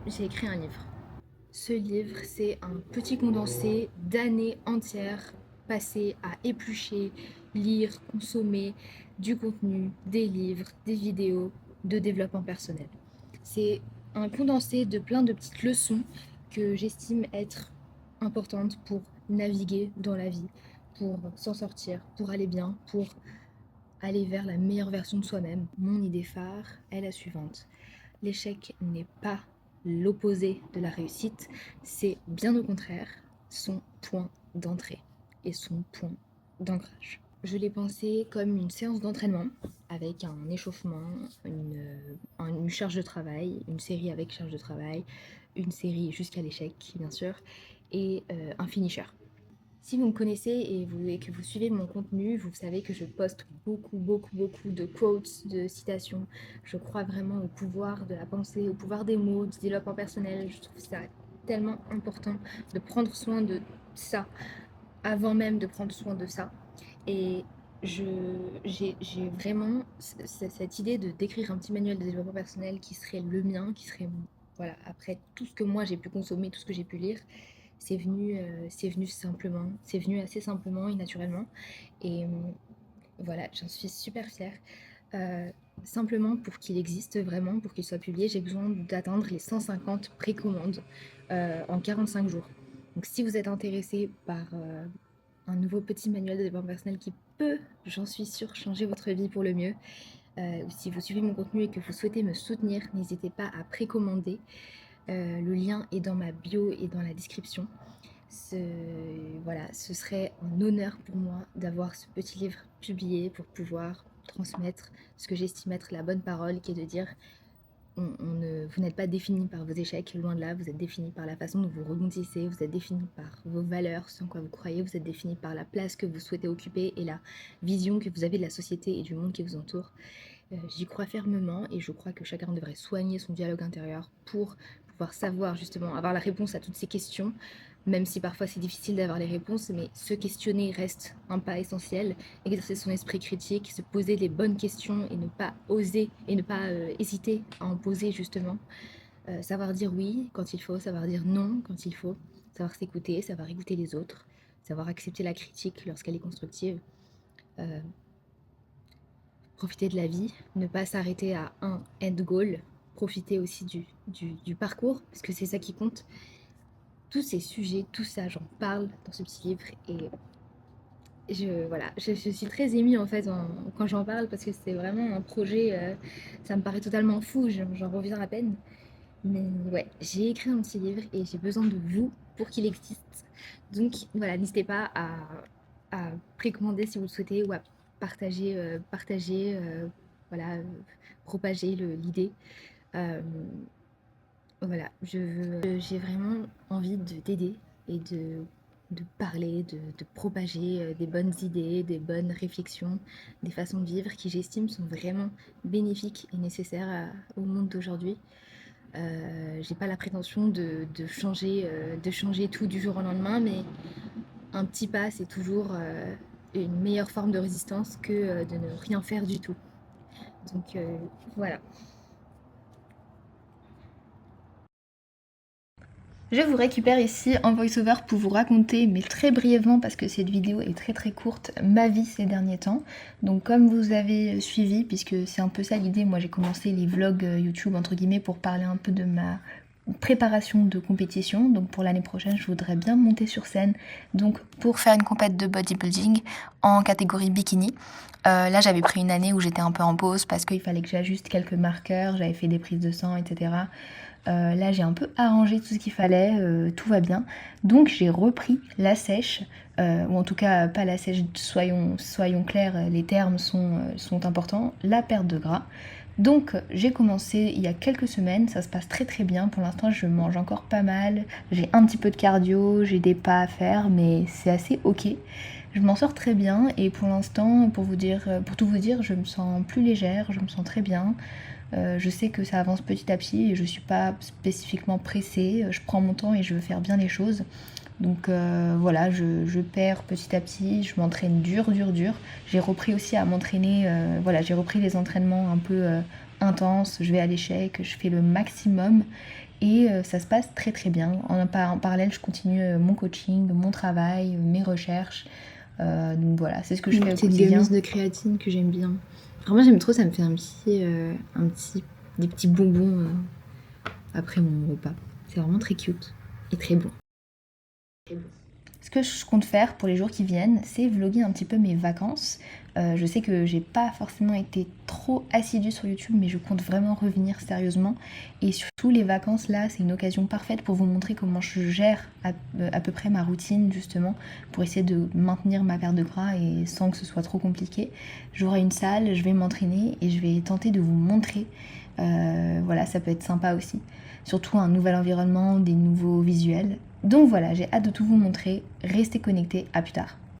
j'ai écrit un livre. Ce livre, c'est un petit condensé d'années entières passées à éplucher, lire, consommer du contenu, des livres, des vidéos de développement personnel. C'est un condensé de plein de petites leçons que j'estime être importantes pour naviguer dans la vie, pour s'en sortir, pour aller bien, pour aller vers la meilleure version de soi-même. Mon idée phare est la suivante. L'échec n'est pas l'opposé de la réussite, c'est bien au contraire son point d'entrée et son point d'ancrage. Je l'ai pensé comme une séance d'entraînement avec un échauffement, une charge de travail, une série avec charge de travail, une série jusqu'à l'échec bien sûr, et un finisher. Si vous me connaissez et que vous suivez mon contenu, vous savez que je poste beaucoup de quotes, de citations. Je crois vraiment au pouvoir de la pensée, au pouvoir des mots, du développement personnel. Je trouve ça tellement important de prendre soin de ça avant même de prendre soin de ça. Et j'ai vraiment cette idée de d'écrire un petit manuel de développement personnel qui serait le mien, qui serait, voilà, après tout ce que moi j'ai pu consommer, tout ce que j'ai pu lire, c'est venu simplement, c'est venu assez simplement et naturellement. Et voilà, j'en suis super fière. Simplement pour qu'il existe vraiment, pour qu'il soit publié, j'ai besoin d'atteindre les 150 précommandes en 45 jours. Donc si vous êtes intéressé par un nouveau petit manuel de développement personnel qui peut, j'en suis sûre, changer votre vie pour le mieux, ou si vous suivez mon contenu et que vous souhaitez me soutenir, n'hésitez pas à précommander. Le lien est dans ma bio et dans la description. Voilà, ce serait un honneur pour moi d'avoir ce petit livre publié pour pouvoir transmettre ce que j'estime être la bonne parole, qui est de dire vous n'êtes pas défini par vos échecs, loin de là, vous êtes défini par la façon dont vous rebondissez, vous êtes défini par vos valeurs, ce en quoi vous croyez, vous êtes défini par la place que vous souhaitez occuper et la vision que vous avez de la société et du monde qui vous entoure. J'y crois fermement et je crois que chacun devrait soigner son dialogue intérieur pour pouvoir savoir justement avoir la réponse à toutes ces questions, même si parfois c'est difficile d'avoir les réponses, mais se questionner reste un pas essentiel, exercer son esprit critique, se poser les bonnes questions et ne pas oser et ne pas hésiter à en poser justement, savoir dire oui quand il faut, savoir dire non quand il faut, savoir s'écouter, savoir écouter les autres, savoir accepter la critique lorsqu'elle est constructive, profiter de la vie, ne pas s'arrêter à un end goal, profiter aussi du parcours, parce que c'est ça qui compte. Tous ces sujets, tout ça, j'en parle dans ce petit livre et voilà, je suis très émue en fait quand j'en parle parce que c'est vraiment un projet, ça me paraît totalement fou, j'en reviens à peine. Mais ouais, j'ai écrit un petit livre et j'ai besoin de vous pour qu'il existe. Donc voilà, n'hésitez pas à précommander si vous le souhaitez ou à voilà, propager l'idée. Euh, voilà, j'ai vraiment envie de t'aider et de parler, de propager des bonnes idées, des bonnes réflexions, des façons de vivre qui j'estime sont vraiment bénéfiques et nécessaires au monde d'aujourd'hui. J'ai pas la prétention de changer tout du jour au lendemain, mais un petit pas, c'est toujours une meilleure forme de résistance que de ne rien faire du tout. Donc voilà. Je vous récupère ici en voice-over pour vous raconter, mais très brièvement parce que cette vidéo est très courte, ma vie ces derniers temps. Donc comme vous avez suivi, puisque c'est un peu ça l'idée, moi j'ai commencé les vlogs YouTube entre guillemets pour parler un peu de ma préparation de compétition. Donc pour l'année prochaine, je voudrais bien monter sur scène. Donc pour faire une compète de bodybuilding en catégorie bikini. Là j'avais pris une année où j'étais un peu en pause parce qu'il fallait que j'ajuste quelques marqueurs, j'avais fait des prises de sang, etc. Là j'ai un peu arrangé tout ce qu'il fallait, tout va bien. Donc j'ai repris la sèche, ou en tout cas pas la sèche, soyons clairs, les termes sont importants, la perte de gras. Donc j'ai commencé il y a quelques semaines, ça se passe très bien, pour l'instant je mange encore pas mal, j'ai un petit peu de cardio, j'ai des pas à faire, mais c'est assez ok. Je m'en sors très bien et pour l'instant, pour tout vous dire, je me sens plus légère, je me sens très bien. Je sais que ça avance petit à petit et je suis pas spécifiquement pressée, je prends mon temps et je veux faire bien les choses. Donc voilà, je perds petit à petit, je m'entraîne dur. J'ai repris aussi à m'entraîner, voilà, j'ai repris les entraînements un peu intense, je vais à l'échec, je fais le maximum et ça se passe très très bien. En parallèle, je continue mon coaching, mon travail, mes recherches. Donc voilà, c'est ce que je fais au Petite quotidien. gummies de créatine que j'aime bien. Vraiment, j'aime trop, ça me fait des petits bonbons après mon repas. C'est vraiment très cute et très bon. Ce que je compte faire pour les jours qui viennent, c'est vlogger un petit peu mes vacances. Je sais que j'ai pas forcément été trop assidue sur YouTube, mais je compte vraiment revenir sérieusement. Et surtout, les vacances là, c'est une occasion parfaite pour vous montrer comment je gère à peu près ma routine, justement, pour essayer de maintenir ma perte de gras et sans que ce soit trop compliqué. J'aurai une salle, je vais m'entraîner et je vais tenter de vous montrer. Voilà, ça peut être sympa aussi. Surtout un nouvel environnement, des nouveaux visuels. Donc voilà, j'ai hâte de tout vous montrer. Restez connectés, à plus tard.